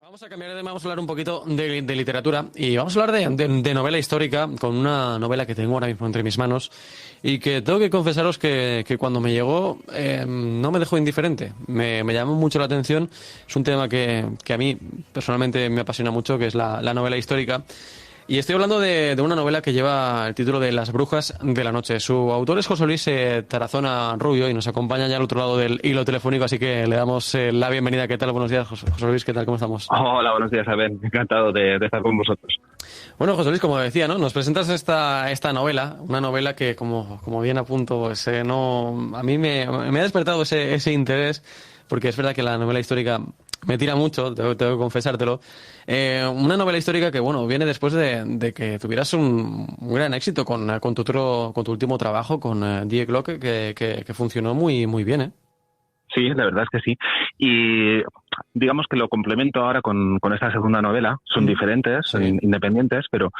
Vamos a cambiar de tema, vamos a hablar un poquito de literatura y vamos a hablar de novela histórica con una novela que tengo ahora mismo entre mis manos y que tengo que confesaros que cuando me llegó no me dejó indiferente, me llamó mucho la atención. Es un tema que a mí personalmente me apasiona mucho, que es la novela histórica. Y estoy hablando de una novela que lleva el título de Las brujas de la noche. Su autor es José Luis Tarazona Rubio y nos acompaña ya al otro lado del hilo telefónico, así que le damos la bienvenida. ¿Qué tal? Buenos días, José Luis, ¿qué tal? ¿Cómo estamos? Hola, buenos días, Abel. Encantado de estar con vosotros. Bueno, José Luis, como decía, ¿no? Nos presentas esta novela, una novela que, como bien apunto, pues, a mí me ha despertado ese interés, porque es verdad que la novela histórica me tira mucho, tengo que confesártelo. Una novela histórica que, bueno, viene después de que tuvieras un gran éxito con tu último trabajo, con Die Glocke, que funcionó muy, muy bien, ¿eh? Sí, la verdad es que sí. Y digamos que lo complemento ahora con esta segunda novela. Son diferentes, son independientes, pero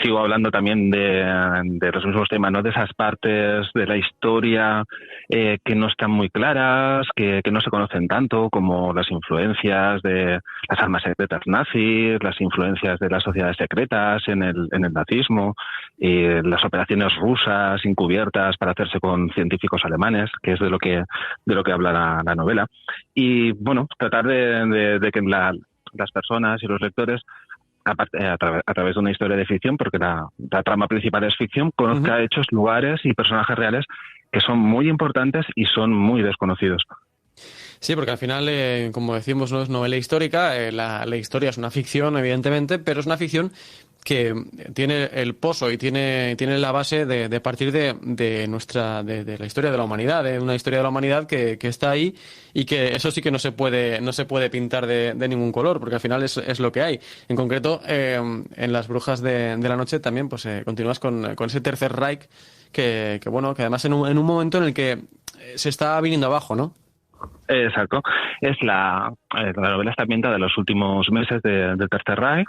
sigo hablando también de los mismos temas, ¿no? De esas partes de la historia que no están muy claras, que no se conocen tanto, como las influencias de las armas secretas nazis, las influencias de las sociedades secretas en el nazismo, las operaciones rusas encubiertas para hacerse con científicos alemanes, que es de lo que habla la novela. Y bueno, tratar de que las personas y los lectores, a través de una historia de ficción, porque la trama principal es ficción, conozca hechos, lugares y personajes reales que son muy importantes y son muy desconocidos. Sí, porque al final, como decimos, no es novela histórica, la historia es una ficción, evidentemente, pero es una ficción que tiene el pozo y tiene la base de partir de la historia de la humanidad, de una historia de la humanidad que está ahí y que eso sí que no se puede pintar de ningún color, porque al final es lo que hay. En concreto, en Las brujas de la noche también pues continúas con ese Tercer Reich que además en un momento en el que se está viniendo abajo, ¿no? Exacto. La novela está ambientada en los últimos meses del Tercer Reich.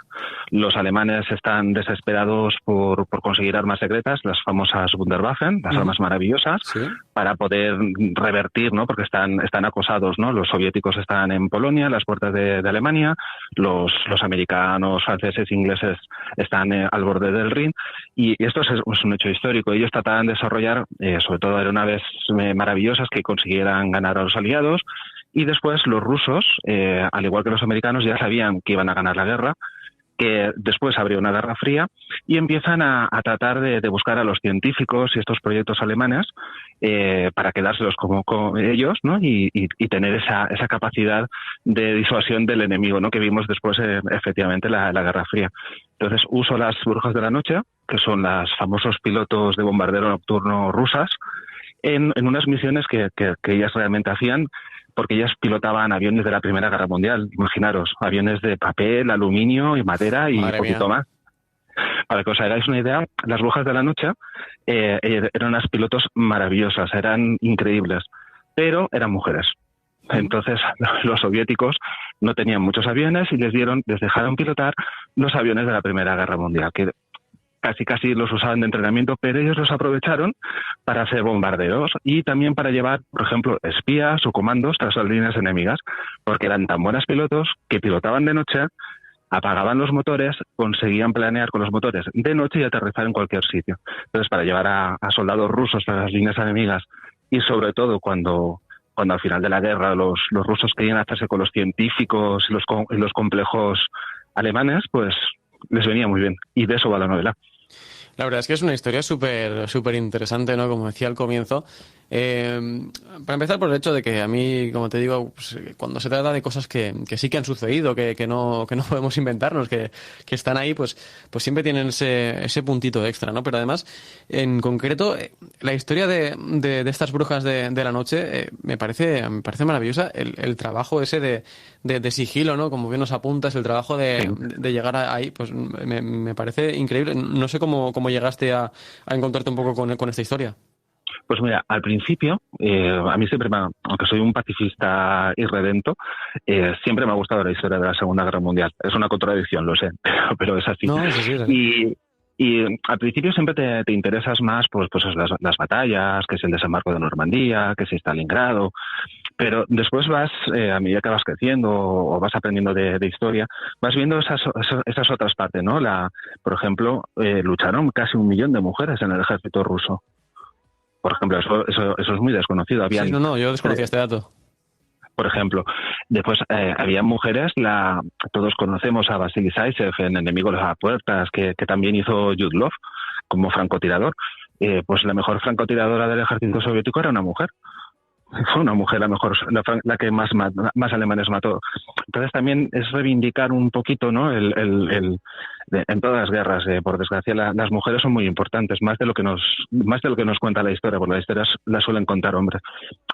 Los alemanes están desesperados por conseguir armas secretas, las famosas Wunderwaffen, las armas maravillosas, Sí. para poder revertir, ¿no? Porque están acosados, ¿no? Los soviéticos están en Polonia, a las puertas de Alemania, los americanos, franceses, ingleses están al borde del Rin, y esto es un hecho histórico. Ellos trataban de desarrollar, sobre todo, aeronaves maravillosas que consiguieran ganar a los aliados. Y después los rusos, al igual que los americanos, ya sabían que iban a ganar la guerra, que después habría una guerra fría, y empiezan a tratar de buscar a los científicos y estos proyectos alemanes para quedárselos como ellos, ¿no? Y tener esa capacidad de disuasión del enemigo, ¿no? Que vimos después, efectivamente, la guerra fría. Entonces uso las brujas de la noche, que son los famosos pilotos de bombardero nocturno rusas, en unas misiones que ellas realmente hacían, porque ellas pilotaban aviones de la Primera Guerra Mundial. Imaginaros, aviones de papel, aluminio y madera y Madre poquito mía. más. Para que os hagáis una idea, las brujas de la noche eran unas pilotos maravillosas, eran increíbles, pero eran mujeres. Entonces los soviéticos no tenían muchos aviones y les dejaron pilotar los aviones de la Primera Guerra Mundial, que casi los usaban de entrenamiento, pero ellos los aprovecharon para hacer bombardeos y también para llevar, por ejemplo, espías o comandos tras las líneas enemigas, porque eran tan buenas pilotos que pilotaban de noche, apagaban los motores, conseguían planear con los motores de noche y aterrizar en cualquier sitio. Entonces, para llevar a soldados rusos tras las líneas enemigas, y sobre todo cuando al final de la guerra los rusos querían hacerse con los científicos y los complejos alemanes, pues les venía muy bien. Y de eso va la novela. La verdad es que es una historia súper interesante, ¿no? Como decía al comienzo. Para empezar, por el hecho de que a mí, como te digo, pues, cuando se trata de cosas que sí que han sucedido, que no podemos inventarnos, que están ahí, pues siempre tienen ese puntito extra, ¿no? Pero además, en concreto, la historia de estas brujas de la noche me parece maravillosa. El trabajo ese de sigilo, ¿no? Como bien nos apuntas, el trabajo de llegar ahí, pues me parece increíble. No sé cómo llegaste a encontrarte un poco con esta historia. Pues mira, al principio, a mí siempre aunque soy un pacifista irredento, siempre me ha gustado la historia de la Segunda Guerra Mundial. Es una contradicción, lo sé, pero es así. No, sí, es así. Y al principio siempre te interesas más pues las batallas, que es el desembarco de Normandía, que es Stalingrado, Pero después vas, a medida que vas creciendo o vas aprendiendo de historia, vas viendo esas otras partes, ¿no? Por ejemplo, lucharon casi 1 millón de mujeres en el ejército ruso. Por ejemplo, eso es muy desconocido. Sí, no, yo desconocía este dato. Por ejemplo, después había mujeres, todos conocemos a Vasily Zaitsev en Enemigos a las puertas, que también hizo Jude Law como francotirador. Pues la mejor francotiradora del ejército soviético era una mujer. Fue una mujer la que más alemanes mató. Entonces también es reivindicar un poquito, ¿no? En todas las guerras, por desgracia, las mujeres son muy importantes, más de lo que nos cuenta la historia, porque la historia la suelen contar hombres.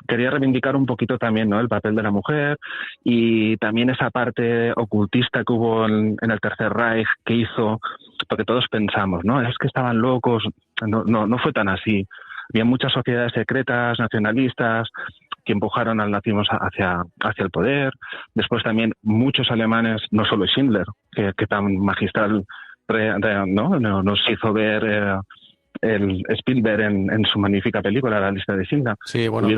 Quería reivindicar un poquito también, ¿no? El papel de la mujer y también esa parte ocultista que hubo en el Tercer Reich, que hizo, porque todos pensamos, ¿no? Es que estaban locos. No fue tan así. Había muchas sociedades secretas, nacionalistas, que empujaron al nazismo hacia el poder. Después también muchos alemanes, no solo Schindler, que tan magistral ¿no? Nos hizo ver el Spielberg en su magnífica película, La lista de Schindler. Sí, bueno,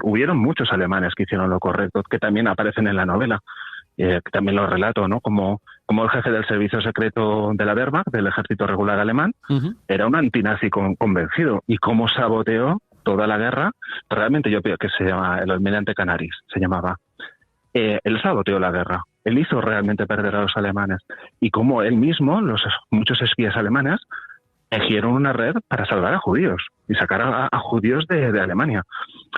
hubieron muchos alemanes que hicieron lo correcto, que también aparecen en la novela. Que también lo relato, ¿no? Como el jefe del servicio secreto de la Wehrmacht, del ejército regular alemán, era un antinazi convencido, y cómo saboteó toda la guerra. Realmente yo creo que se llama el almirante Canaris, se llamaba. Él saboteó la guerra, él hizo realmente perder a los alemanes, y cómo él mismo, muchos espías alemanes, tejieron una red para salvar a judíos y sacar a judíos de Alemania.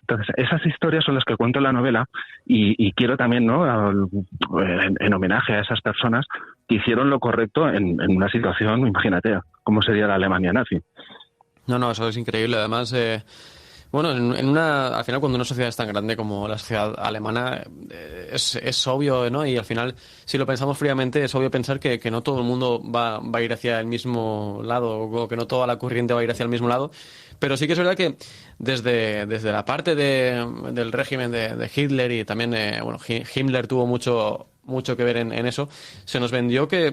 Entonces, esas historias son las que cuento en la novela, y quiero también, ¿no? En homenaje a esas personas que hicieron lo correcto en una situación, imagínate, cómo sería la Alemania nazi. No, eso es increíble. Además, bueno, al final, cuando una sociedad es tan grande como la sociedad alemana, es obvio, ¿no? Y al final, si lo pensamos fríamente, es obvio pensar que no todo el mundo va a ir hacia el mismo lado, o que no toda la corriente va a ir hacia el mismo lado. Pero sí que es verdad que desde la parte del régimen de Hitler, y también, bueno, Himmler tuvo mucho que ver en eso, se nos vendió que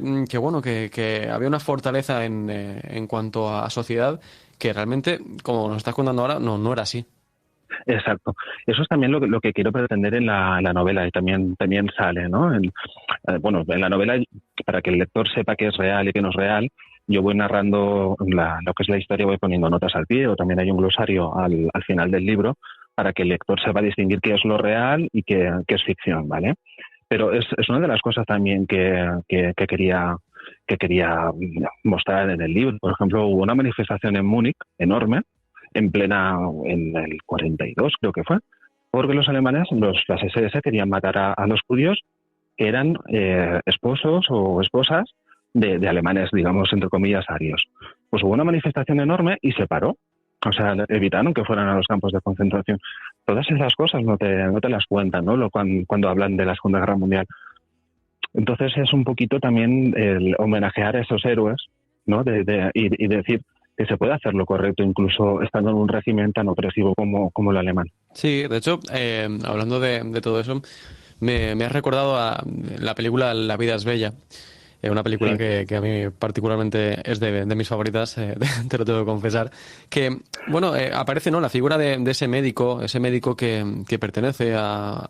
había una fortaleza en cuanto a sociedad, que realmente, como nos estás contando ahora, no era así. Exacto. Eso es también lo que quiero pretender en la novela, y también sale, ¿no? En la novela, para que el lector sepa qué es real y qué no es real, yo voy narrando lo que es la historia, voy poniendo notas al pie, o también hay un glosario al final del libro, para que el lector sepa distinguir qué es lo real y qué es ficción, ¿vale? Pero es una de las cosas también que quería mostrar en el libro. Por ejemplo, hubo una manifestación en Múnich enorme, en el 42 creo que fue, porque los alemanes, las SS, querían matar a los judíos que eran esposos o esposas de alemanes, digamos, entre comillas, arios. Pues hubo una manifestación enorme y se paró. O sea, evitaron que fueran a los campos de concentración. Todas esas cosas no te las cuentan, ¿no? Cuando hablan de la Segunda Guerra Mundial. Entonces es un poquito también el homenajear a esos héroes, ¿no? Y decir que se puede hacer lo correcto incluso estando en un régimen tan opresivo como el alemán. Sí, de hecho, hablando de todo eso, me has recordado a la película La vida es bella. Una película Sí. que a mí particularmente es de mis favoritas, te lo tengo que confesar. Que, bueno, aparece, ¿no?, la figura de ese médico que pertenece a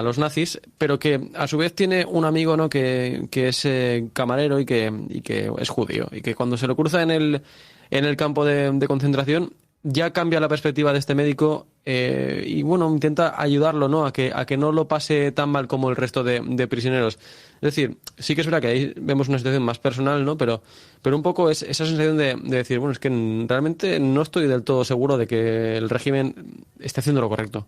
los nazis, pero que a su vez tiene un amigo, ¿no?, que es camarero y que es judío, y que cuando se lo cruza en el campo de concentración, ya cambia la perspectiva de este médico, y bueno, intenta ayudarlo, ¿no?, a que no lo pase tan mal como el resto de prisioneros. Es decir, sí que es verdad que ahí vemos una situación más personal, ¿no?, pero un poco es esa sensación de decir, bueno, es que realmente no estoy del todo seguro de que el régimen esté haciendo lo correcto.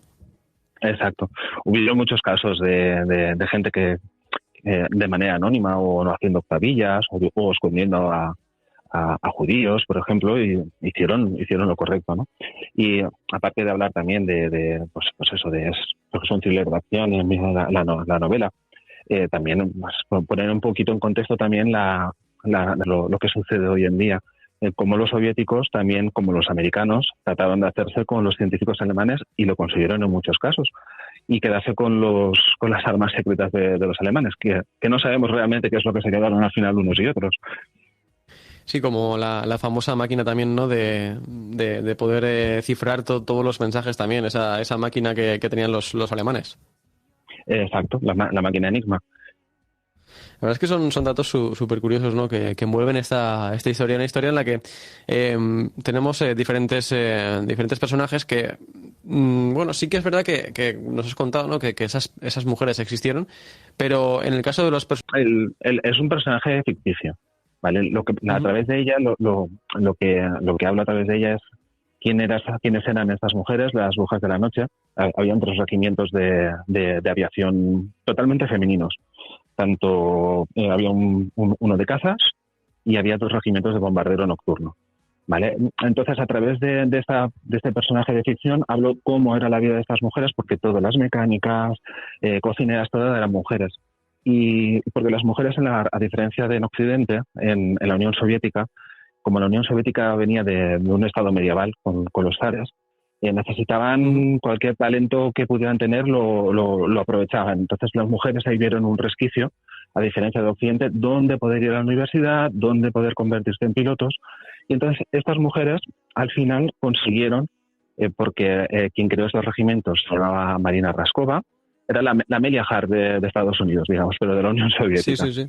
Exacto. Hubo muchos casos de gente que de manera anónima, o no haciendo octavillas, o escondiendo a judíos, por ejemplo, y hicieron lo correcto, ¿no? Y aparte de hablar también de eso, porque es un thriller de acción, y mismo la novela, también poner un poquito en contexto también lo que sucede hoy en día, cómo los soviéticos, también como los americanos, trataron de hacerse con los científicos alemanes, y lo consiguieron en muchos casos, y quedarse con las armas secretas de los alemanes, que no sabemos realmente qué es lo que se quedaron al final unos y otros. Sí, como la famosa máquina también, ¿no? De poder cifrar todos los mensajes también, esa máquina que tenían los alemanes. Exacto, la máquina Enigma. La verdad es que son datos súper curiosos, ¿no? Que envuelven esta historia, una historia en la que tenemos diferentes personajes que, bueno, sí que es verdad que nos has contado, ¿no? Que esas mujeres existieron, pero en el caso de los personajes... Es un personaje ficticio, ¿vale? A través de ella, lo que habla a través de ella es quiénes eran estas mujeres, las brujas de la noche. Habían 3 regimientos de aviación totalmente femeninos. Tanto había uno de cazas y había 2 regimientos de bombardero nocturno, ¿vale? Entonces, a través de este personaje de ficción, hablo cómo era la vida de estas mujeres, porque todas las mecánicas, cocineras, todas eran mujeres. Y porque las mujeres, a diferencia de en Occidente, en la Unión Soviética, como la Unión Soviética venía de un estado medieval con los zares, necesitaban cualquier talento que pudieran tener, lo aprovechaban. Entonces las mujeres ahí vieron un resquicio, a diferencia de Occidente, dónde poder ir a la universidad, dónde poder convertirse en pilotos. Y entonces estas mujeres al final consiguieron, porque quien creó estos regimientos se llamaba Marina Raskova, era la Amelia Earhart de Estados Unidos, digamos, pero de la Unión Soviética. Sí.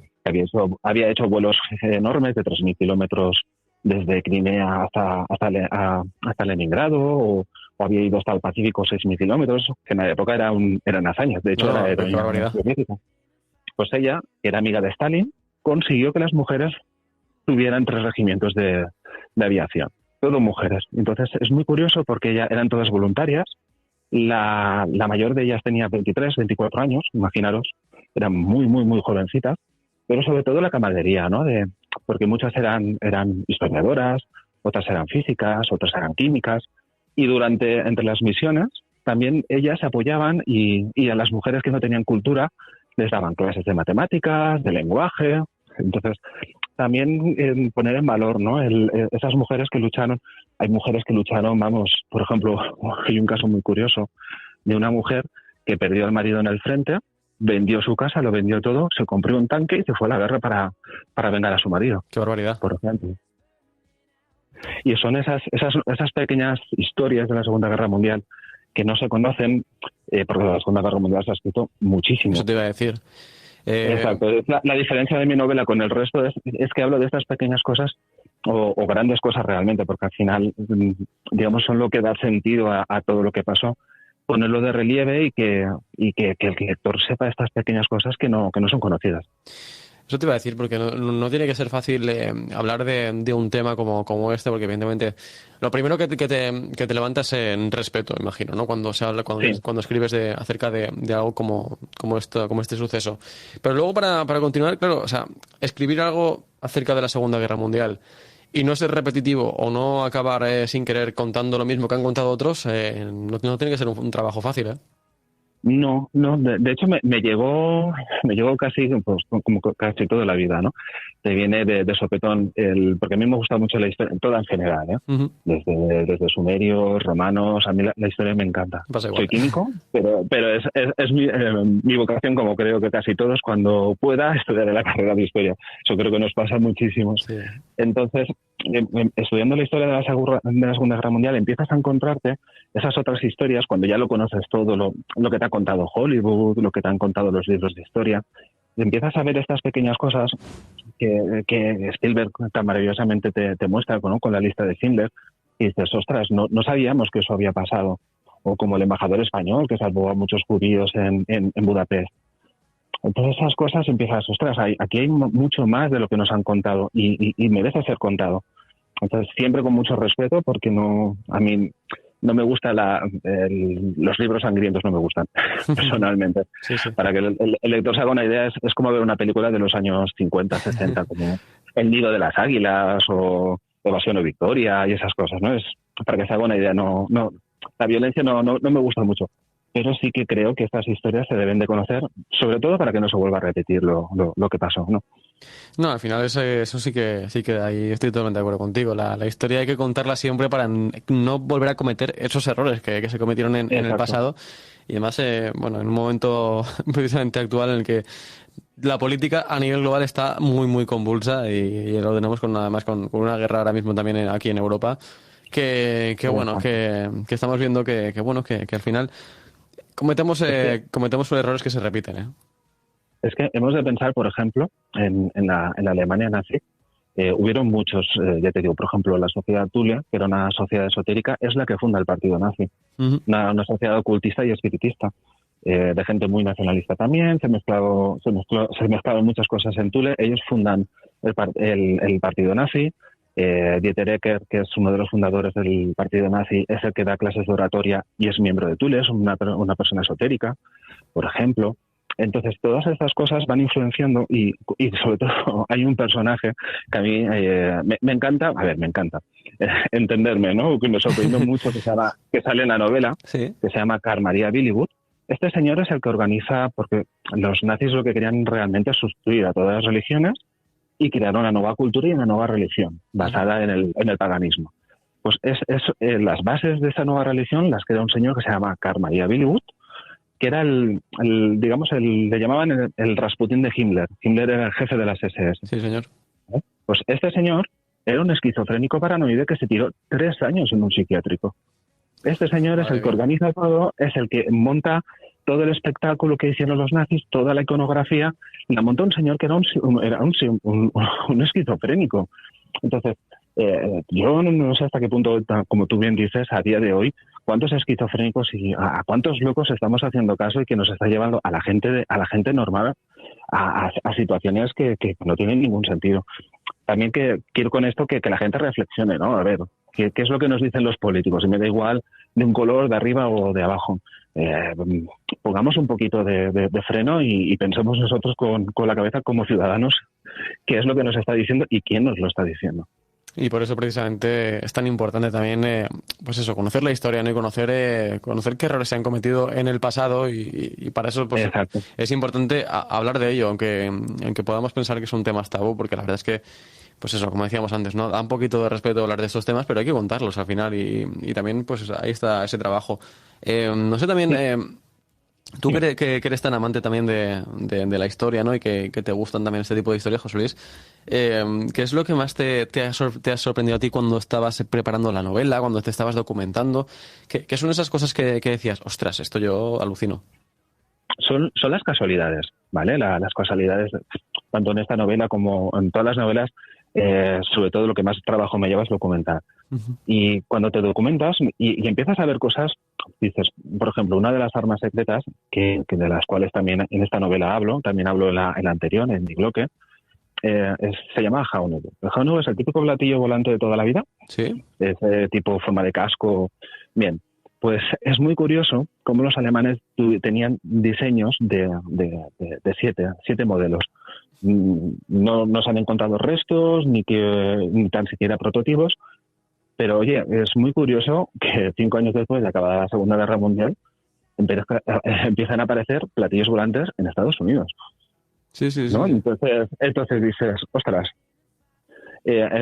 Había hecho vuelos enormes de 3.000 kilómetros desde Crimea hasta Leningrado, o había ido hasta el Pacífico 6.000 kilómetros, que en la época eran hazañas. De hecho, era heroína soviética. Pues ella, que era amiga de Stalin, consiguió que las mujeres tuvieran 3 regimientos de aviación. Todo mujeres. Entonces, es muy curioso porque eran todas voluntarias. La mayor de ellas tenía 23, 24 años, imaginaros. Eran muy, muy, muy jovencitas. Pero sobre todo la camaradería, ¿no? Porque muchas eran historiadoras, otras eran físicas, otras eran químicas. Y entre las misiones también ellas se apoyaban y a las mujeres que no tenían cultura les daban clases de matemáticas, de lenguaje. Entonces, también poner en valor, ¿no? Esas mujeres que lucharon. Hay mujeres que lucharon, vamos, por ejemplo, hay un caso muy curioso de una mujer que perdió al marido en el frente, vendió su casa, lo vendió todo, se compró un tanque y se fue a la guerra para vengar a su marido. ¡Qué barbaridad! Por ejemplo. Y son esas pequeñas historias de la Segunda Guerra Mundial que no se conocen, porque la Segunda Guerra Mundial se ha escrito muchísimo. Eso te iba a decir. Exacto. La diferencia de mi novela con el resto es que hablo de estas pequeñas cosas o grandes cosas realmente, porque al final, digamos, son lo que da sentido a todo lo que pasó. Ponerlo de relieve y que el lector sepa estas pequeñas cosas que no son conocidas. Eso te iba a decir, porque no tiene que ser fácil hablar de un tema como este, porque evidentemente lo primero que te levantas en respeto, imagino, ¿no? Cuando se habla, cuando escribes acerca de algo como este suceso. Pero luego para continuar, claro, o sea, escribir algo acerca de la Segunda Guerra Mundial y no ser repetitivo o no acabar sin querer contando lo mismo que han contado otros, no tiene que ser un trabajo fácil, ¿eh? No, de hecho me llegó casi, pues, como casi toda la vida, ¿no? Te viene de sopetón, porque a mí me gusta mucho la historia, toda en general, ¿eh? Uh-huh. Desde sumerios, romanos, a mí la historia me encanta. Soy químico, pero es mi vocación, como creo que casi todos, cuando pueda estudiaré la carrera de historia. Eso creo que nos pasa muchísimo. Sí. Entonces, estudiando la historia de la Segunda Guerra Mundial, empiezas a encontrarte esas otras historias cuando ya lo conoces todo, lo que te ha contado Hollywood, lo que te han contado los libros de historia. Empiezas a ver estas pequeñas cosas que Spielberg tan maravillosamente te muestra, ¿no? Con la lista de Schindler, y dices, ostras, no sabíamos que eso había pasado. O como el embajador español que salvó a muchos judíos en Budapest. Entonces esas cosas empiezas, ostras, aquí hay mucho más de lo que nos han contado y merece ser contado. Entonces siempre con mucho respeto, porque a mí no me gustan los libros sangrientos, no me gustan personalmente. Sí. Para que el lector se haga una idea, es como ver una película de los años 50, 60, como El nido de las águilas o Evasión o Victoria y esas cosas, ¿no? Es para que se haga una idea. No, la violencia no me gusta mucho. Pero sí que creo que estas historias se deben de conocer, sobre todo para que no se vuelva a repetir lo que pasó, ¿no? No, al final eso sí que ahí estoy totalmente de acuerdo contigo. La historia hay que contarla siempre para no volver a cometer esos errores que se cometieron en el pasado. Y además, bueno, en un momento precisamente actual en el que la política a nivel global está muy, muy convulsa y lo tenemos además con una guerra ahora mismo también aquí en Europa, que bueno, que estamos viendo bueno, que al final cometemos, Es que, cometemos errores que se repiten, ¿eh? es que hemos de pensar, por ejemplo, en la Alemania nazi. Hubieron muchos, ya te digo, por ejemplo, la sociedad Thulia, que era una sociedad esotérica, es la que funda el partido nazi. Ujú. Una sociedad ocultista y espiritista, de gente muy nacionalista también. Se mezclaron muchas cosas en Thule. Ellos fundan el partido nazi. Dieter Ecker, que es uno de los fundadores del partido nazi, es el que da clases de oratoria y es miembro de Thule, es una persona esotérica, por ejemplo. Entonces, todas estas cosas van influenciando y sobre todo hay un personaje que a mí me encanta, a ver, me encanta entenderme, ¿no? Que me sorprendió mucho, que sale en la novela, Sí. que se llama Karl Maria Billywood. Este señor es el que organiza, porque los nazis lo que querían realmente es sustituir a todas las religiones y crear una nueva cultura y una nueva religión basada en el paganismo. Pues las bases de esa nueva religión las crea un señor que se llama Karl Maria Billywood, que era le llamaban el Rasputín de Himmler. Himmler era el jefe de las SS. Sí, señor. Pues este señor era un esquizofrénico paranoide que se tiró 3 años en un psiquiátrico. Este señor es Madre el que mía. organiza todo, es el que monta todo el espectáculo que hicieron los nazis, toda la iconografía, la montó un señor que era un esquizofrénico. Entonces, yo no sé hasta qué punto, como tú bien dices, a día de hoy, cuántos esquizofrénicos y a cuántos locos estamos haciendo caso y que nos está llevando a la gente normal a situaciones que no tienen ningún sentido. También que quiero con esto que la gente reflexione, ¿no? A ver, ¿qué es lo que nos dicen los políticos? Y me da igual de un color, de arriba o de abajo. Pongamos un poquito de freno y pensemos nosotros con la cabeza como ciudadanos qué es lo que nos está diciendo y quién nos lo está diciendo. Y por eso precisamente es tan importante también, pues eso, conocer la historia, ¿no? Y conocer qué errores se han cometido en el pasado y para eso pues Exacto. es importante hablar de ello, aunque podamos pensar que son temas tabú, porque la verdad es que, pues eso, como decíamos antes, ¿no? Da un poquito de respeto hablar de estos temas, pero hay que contarlos al final y también pues ahí está ese trabajo. No sé también... Tú Sí. que eres tan amante también de la historia, ¿no? Y que te gustan también este tipo de historias, José Luis, ¿qué es lo que más te ha sorprendido a ti cuando estabas preparando la novela, cuando te estabas documentando? ¿Qué son esas cosas que decías, ostras, esto yo alucino? Son las casualidades, ¿vale? Las casualidades, tanto en esta novela como en todas las novelas, sobre todo lo que más trabajo me lleva es documentar. Ujú. Y cuando te documentas y empiezas a ver cosas, dices, por ejemplo, una de las armas secretas, que de las cuales también en esta novela hablo, también hablo en la anterior, en mi bloque, se llama Jaunubo. El Jaunubo es el típico platillo volante de toda la vida, Sí, es tipo forma de casco. Bien, pues es muy curioso cómo los alemanes tenían diseños de siete modelos. No se han encontrado restos, ni tan siquiera prototipos, pero oye, es muy curioso que 5 años después de acabada la Segunda Guerra Mundial empiezan a aparecer platillos volantes en Estados Unidos, sí, sí, sí, ¿no? sí. Entonces dices, ostras,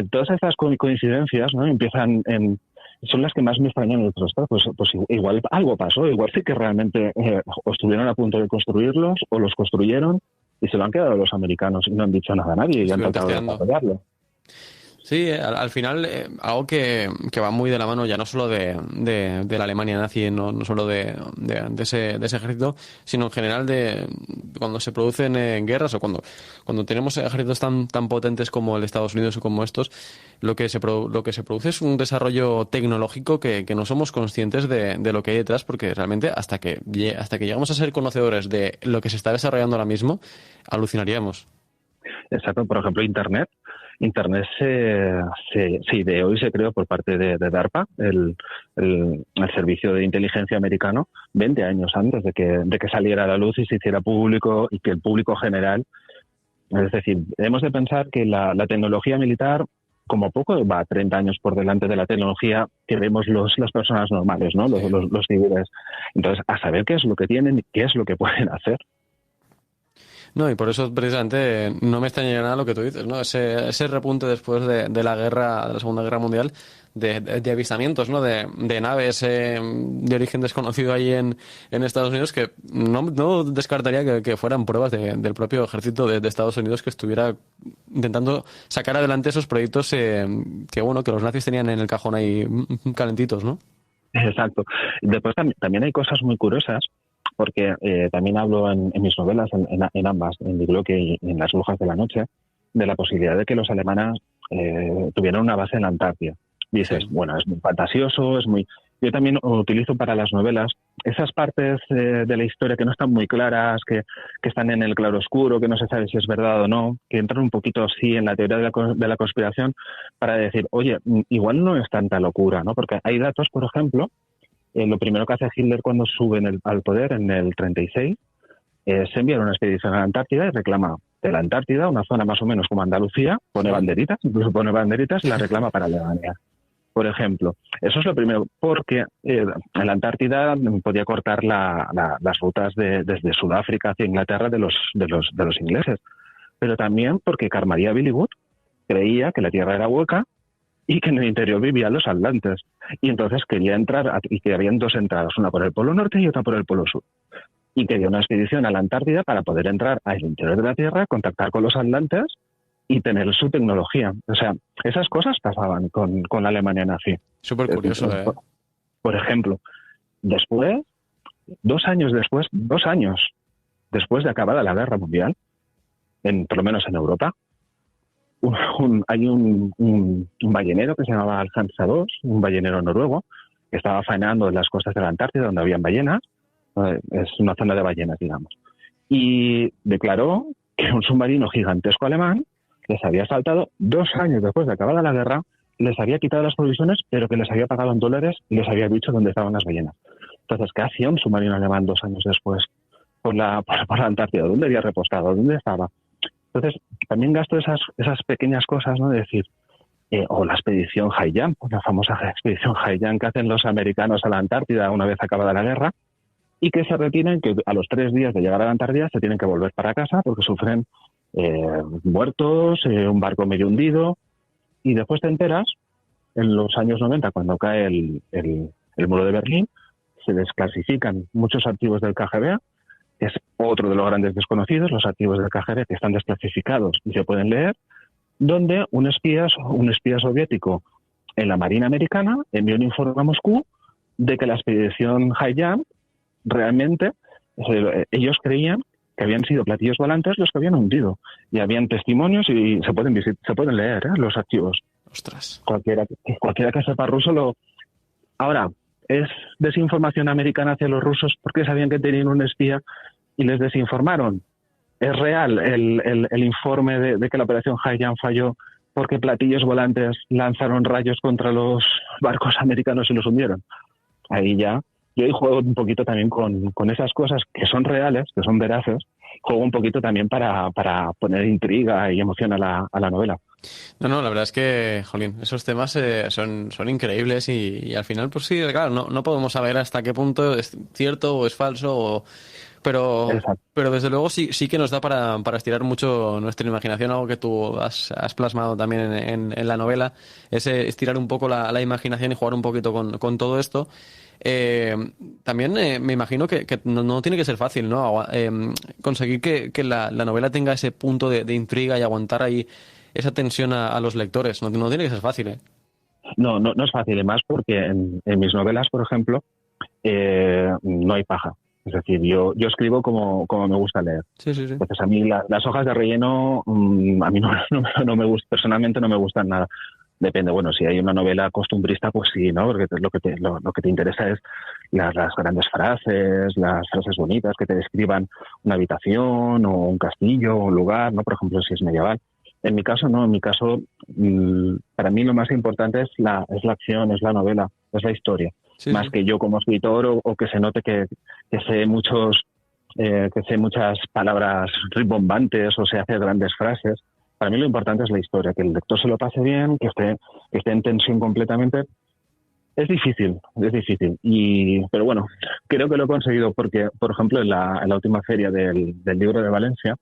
todas estas coincidencias, ¿no? Son las que más me extrañan. Pues igual algo pasó, igual sí que realmente o estuvieron a punto de construirlos o los construyeron y se lo han quedado los americanos y no han dicho nada a nadie y han Estuvieron tratado de testeando. desarrollarlo. Sí, al final algo que va muy de la mano ya no solo de la Alemania nazi, no solo de ese ejército, sino en general de cuando se producen guerras o cuando tenemos ejércitos tan potentes como el de Estados Unidos o como estos, lo que se produce es un desarrollo tecnológico que no somos conscientes de lo que hay detrás, porque realmente hasta que llegamos a ser conocedores de lo que se está desarrollando ahora mismo, alucinaríamos. Exacto, por ejemplo, Internet. Internet se ideó y se creó por parte de DARPA, el servicio de inteligencia americano, 20 años antes de que saliera a la luz y se hiciera público y que el público general. Es decir, hemos de pensar que la tecnología militar, como poco, va 30 años por delante de la tecnología que vemos las personas normales, ¿no? Sí. Los civiles. Entonces, a saber qué es lo que tienen y qué es lo que pueden hacer. No, y por eso precisamente no me extrañaría nada lo que tú dices, ¿no? Ese repunte después de la guerra, de la Segunda Guerra Mundial, de avistamientos, ¿no? De naves de origen desconocido ahí en Estados Unidos, que no descartaría que fueran pruebas del propio ejército de Estados Unidos, que estuviera intentando sacar adelante esos proyectos que los nazis tenían en el cajón ahí calentitos, ¿no? Exacto. Después también hay cosas muy curiosas, porque también hablo en mis novelas, en ambas, en Mi Gloque y en Las Brujas de la Noche, de la posibilidad de que los alemanes tuvieran una base en la Antártida. Dices, Sí. bueno, es muy fantasioso, es muy... Yo también utilizo para las novelas esas partes de la historia que no están muy claras, que están en el claroscuro, que no se sabe si es verdad o no, que entran un poquito así en la teoría de la conspiración para decir, oye, igual no es tanta locura, ¿no? Porque hay datos, por ejemplo, lo primero que hace Hitler cuando sube al poder en el 36 es enviar una expedición a la Antártida y reclama de la Antártida, una zona más o menos como Andalucía, pone Sí. banderitas, incluso pone banderitas y la reclama para Alemania. Por ejemplo, eso es lo primero, porque en la Antártida podía cortar las rutas desde Sudáfrica hacia Inglaterra de los ingleses, pero también porque Carmaría Billy Wood creía que la Tierra era hueca y que en el interior vivían los atlantes. Y entonces quería entrar, y que habían dos entradas, una por el Polo Norte y otra por el Polo Sur. Y quería una expedición a la Antártida para poder entrar al interior de la Tierra, contactar con los atlantes y tener su tecnología. O sea, esas cosas pasaban con la Alemania nazi. Súper curioso, ¿eh? Por ejemplo, después, 2 años después de acabada la Guerra Mundial, por lo menos en Europa, hay un ballenero que se llamaba Hansa II, un ballenero noruego, que estaba faenando en las costas de la Antártida, donde habían ballenas. Es una zona de ballenas, digamos. Y declaró que un submarino gigantesco alemán les había saltado 2 años después de acabada la guerra, les había quitado las provisiones, pero que les había pagado en dólares y les había dicho dónde estaban las ballenas. Entonces, ¿qué hacía un submarino alemán 2 años después por la Antártida? ¿Dónde había repostado? ¿Dónde estaba? Entonces, también gasto esas pequeñas cosas, ¿no? De decir, o la expedición High Jump, la famosa expedición High Jump que hacen los americanos a la Antártida una vez acabada la guerra, y que se retienen, que a los 3 días de llegar a la Antártida se tienen que volver para casa porque sufren muertos, un barco medio hundido, y después te enteras, en los años 90, cuando cae el muro de Berlín, se desclasifican muchos archivos del KGB, que es otro de los grandes desconocidos, los archivos del KGB que están desclasificados y se pueden leer, donde un espía soviético en la Marina americana envió un informe a Moscú de que la expedición High Jump realmente, ellos creían que habían sido platillos volantes los que habían hundido. Y habían testimonios y se pueden leer los archivos. Ostras. Cualquiera que sepa ruso Ahora, ¿es desinformación americana hacia los rusos porque sabían que tenían un espía y les desinformaron? ¿Es real el informe de que la operación Haiyan falló porque platillos volantes lanzaron rayos contra los barcos americanos y los hundieron? Ahí ya, yo ahí juego un poquito también con esas cosas que son reales, que son veraces, juego un poquito también para poner intriga y emoción a la novela. No, la verdad es que, jolín, esos temas son increíbles y al final, pues sí, claro, no podemos saber hasta qué punto es cierto o es falso, pero, Exacto. pero desde luego sí que nos da para estirar mucho nuestra imaginación, algo que tú has plasmado también en la novela, es estirar un poco la imaginación y jugar un poquito con todo esto. Eh, También me imagino que no tiene que ser fácil, ¿no? Conseguir que la novela tenga ese punto de intriga y aguantar ahí esa tensión a los lectores. No tiene que ser fácil, ¿eh? No es fácil, y más porque en mis novelas, por ejemplo, no hay paja. Es decir, yo escribo como me gusta leer. Sí. Entonces, a mí las hojas de relleno, a mí no me gusta, personalmente no me gustan nada. Depende, bueno, si hay una novela costumbrista, pues sí, ¿no? Porque lo que te interesa es las grandes frases, las frases bonitas que te describan una habitación o un castillo o un lugar, ¿no? Por ejemplo, si es medieval. En mi caso, no. En mi caso, para mí lo más importante es la acción, es la novela, es la historia. Sí. Más que yo como escritor o que se note que sé muchas palabras rimbombantes o se hace grandes frases. Para mí lo importante es la historia, que el lector se lo pase bien, que esté en tensión completamente. Es difícil. Pero bueno, creo que lo he conseguido porque, por ejemplo, en la última feria del libro de Valencia,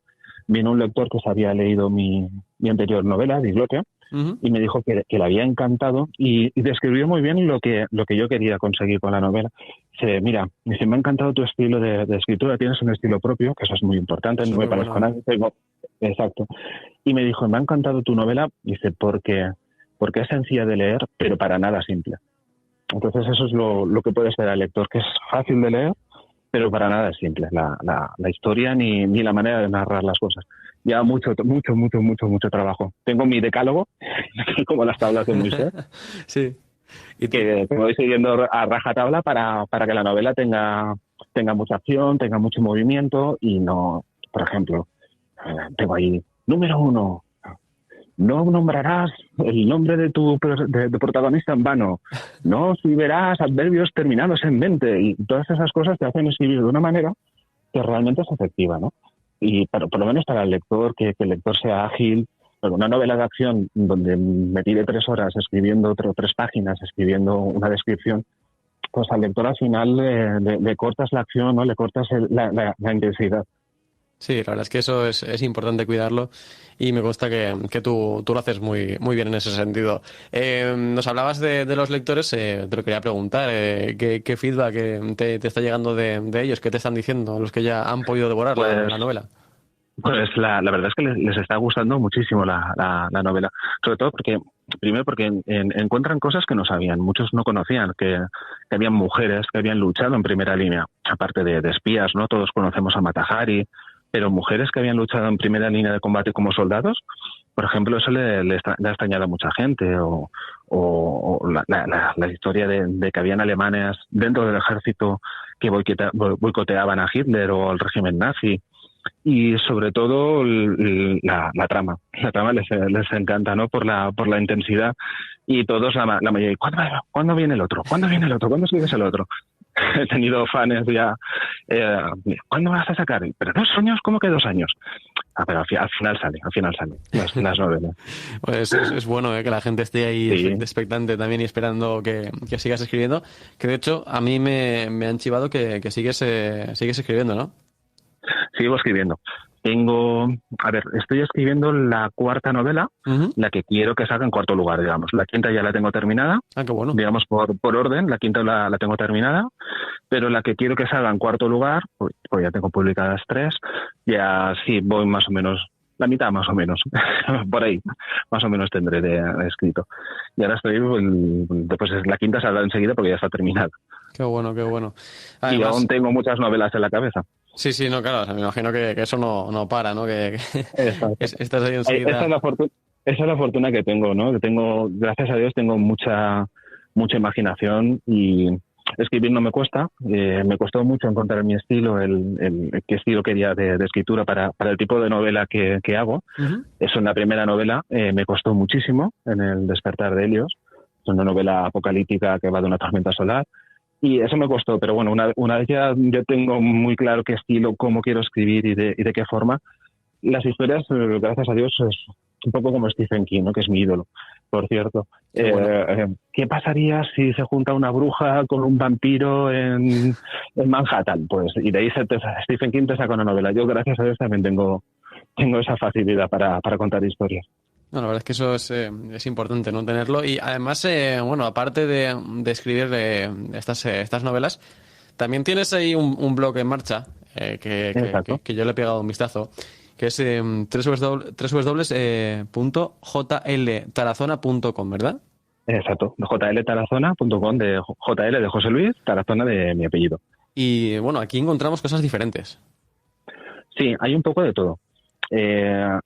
vino un lector que se había leído mi anterior novela, Diglote, Ujú. y me dijo que le había encantado y describió muy bien lo que yo quería conseguir con la novela. Dice, mira, dice, me ha encantado tu estilo de escritura, tienes un estilo propio, que eso es muy importante, Eso no es me muy parezco bueno, a ¿eh? nadie. Exacto. Y me dijo, me ha encantado tu novela, dice, porque es sencilla de leer, pero para nada simple. Entonces eso es lo que puede esperar el lector, que es fácil de leer, pero para nada es simple la historia ni la manera de narrar las cosas. Ya mucho trabajo. Tengo mi decálogo, como las tablas de Moisés, Sí. Y tú, que voy siguiendo a rajatabla para que la novela tenga mucha acción, tenga mucho movimiento y no, por ejemplo, tengo ahí, número 1, no nombrarás el nombre de protagonista en vano, no escribirás adverbios terminados en mente, y todas esas cosas te hacen escribir de una manera que realmente es efectiva, ¿no? Y por lo menos para el lector, que el lector sea ágil. Bueno, una novela de acción donde me tire 3 horas escribiendo 3 páginas, escribiendo una descripción, pues al lector al final le cortas la acción, ¿no? Le cortas la intensidad. sí, la verdad es que eso es importante cuidarlo y me consta que tú lo haces muy bien en ese sentido. Nos hablabas de los lectores, te lo quería preguntar, ¿qué feedback te está llegando de ellos? ¿Qué te están diciendo los que ya han podido devorar Pues la novela? Pues la verdad es que les está gustando muchísimo la novela, sobre todo primero porque encuentran cosas que no sabían, muchos no conocían, que habían mujeres que habían luchado en primera línea, aparte de espías, ¿no? Todos conocemos a Mata Hari, pero mujeres que habían luchado en primera línea de combate como soldados, por ejemplo, eso le ha extrañado a mucha gente, o la historia de que habían alemanes dentro del ejército que boicoteaban a Hitler o al régimen nazi, y sobre todo la trama. La trama les encanta, ¿no? Por la intensidad, y todos la mayoría, ¿cuándo viene el otro? ¿Cuándo viene el otro? ¿Cuándo sigues el otro? He tenido fans ya, ¿cuándo vas a sacar? ¿Pero 2 años? ¿Cómo que 2 años? Pero al final salen las novelas. Pues es bueno que la gente esté ahí Sí, expectante también y esperando que sigas escribiendo, que de hecho a mí me han chivado que sigues escribiendo, ¿no? sigo escribiendo. Estoy escribiendo la 4.ª novela, Ujú. la que quiero que salga en 4.º lugar, digamos. La 5ª ya la tengo terminada, Ah, qué bueno. digamos por orden, la 5ª la tengo terminada, pero la que quiero que salga en 4.º lugar, pues ya tengo publicadas 3, ya sí, voy más o menos, la mitad más o menos, por ahí, más o menos tendré de escrito. Y ahora después la 5ª saldrá enseguida porque ya está terminada. Qué bueno, qué bueno. Y aún Además, tengo muchas novelas en la cabeza. sí, sí, no, claro, o sea, me imagino que eso no para, ¿no? Que Exacto. estás ahí Esa es enseguida. la fortuna que tengo, ¿no? Que tengo, gracias a Dios, tengo mucha imaginación, y escribir no me cuesta. Me costó mucho encontrar mi estilo, qué estilo quería de escritura para el tipo de novela que hago. Ujú. Eso en la primera novela me costó muchísimo, en El despertar de Helios. Es una novela apocalíptica que va de una tormenta solar. Y eso me costó, pero bueno, una vez ya yo tengo muy claro qué estilo, cómo quiero escribir y de qué forma, las historias, gracias a Dios, es un poco como Stephen King, ¿no? Que es mi ídolo, por cierto. Qué bueno. ¿Qué pasaría si se junta una bruja con un vampiro en Manhattan? Pues, y de ahí Stephen King te saca una novela. Yo, gracias a Dios, también tengo esa facilidad para contar historias. No, la verdad es que eso es importante, ¿no? Tenerlo. Y además, bueno, aparte de escribir estas novelas, también tienes ahí un blog en marcha Exacto. que yo le he pegado un vistazo, que es www.jltarazona.com, ¿verdad? Exacto. jltarazona.com, de JL de José Luis, Tarazona de mi apellido. Y bueno, aquí encontramos cosas diferentes. Sí, hay un poco de todo.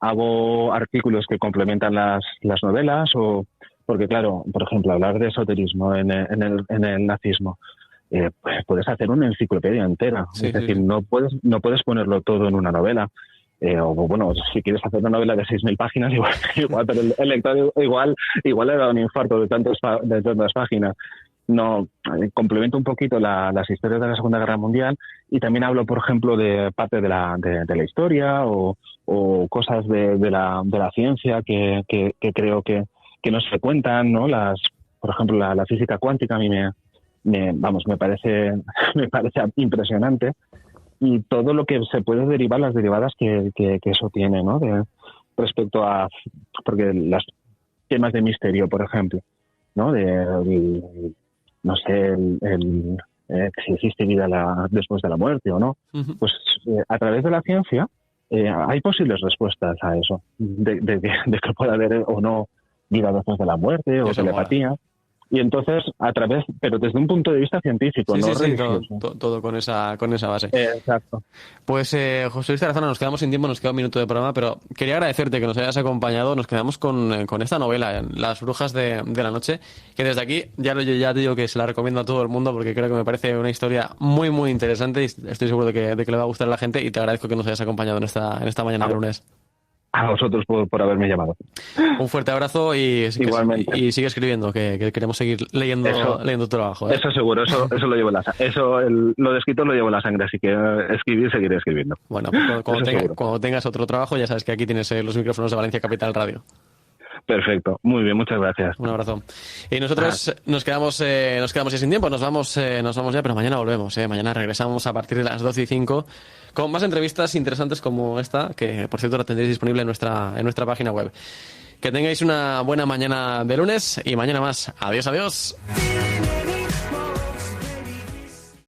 Hago artículos que complementan las novelas, porque claro, por ejemplo, hablar de esoterismo en el nazismo, pues puedes hacer una enciclopedia entera. Sí, Es sí, decir, sí. no puedes ponerlo todo en una novela. O bueno, si quieres hacer una novela de 6.000 páginas, igual, pero el lector igual le da un infarto de tantas páginas. No, complemento un poquito las historias de la Segunda Guerra Mundial, y también hablo, por ejemplo, de parte de la historia, o cosas de la ciencia que creo que no se cuentan, ¿no? Por ejemplo, la física cuántica a mí me parece me parece impresionante, y todo lo que se puede derivar, las derivadas que eso tiene, ¿no? Respecto a, porque temas de misterio, por ejemplo, ¿no? No sé, si existe vida después de la muerte o no. Ujú. Pues a través de la ciencia hay posibles respuestas a eso, de que pueda haber o no vida después de la muerte o Eso mola. telepatía. Y entonces, pero desde un punto de vista científico, Sí, no sí, sí, todo, religioso. todo con esa base. Exacto. Pues José Luis Tarazona, nos quedamos sin tiempo, nos queda un minuto de programa, pero quería agradecerte que nos hayas acompañado. Nos quedamos con esta novela, Las brujas de la noche, que desde aquí ya te digo que se la recomiendo a todo el mundo porque creo que me parece una historia muy, muy interesante y estoy seguro de que le va a gustar a la gente y te agradezco que nos hayas acompañado en esta mañana de lunes. A vosotros por haberme llamado. Un fuerte abrazo y Igualmente. sigue escribiendo, que queremos seguir leyendo tu trabajo. Eso seguro, eso lo llevo en la sangre. Lo de escrito lo llevo en la sangre, así que escribir, seguiré escribiendo. Bueno, pues Seguro. cuando tengas otro trabajo, ya sabes que aquí tienes los micrófonos de Valencia Capital Radio. Perfecto, muy bien, muchas gracias. Un abrazo. Y nosotros nos quedamos ya sin tiempo, nos vamos ya, pero mañana volvemos. Mañana regresamos a partir de las 12:05 con más entrevistas interesantes como esta, que por cierto la tendréis disponible en nuestra página web. Que tengáis una buena mañana de lunes y mañana más. Adiós, adiós.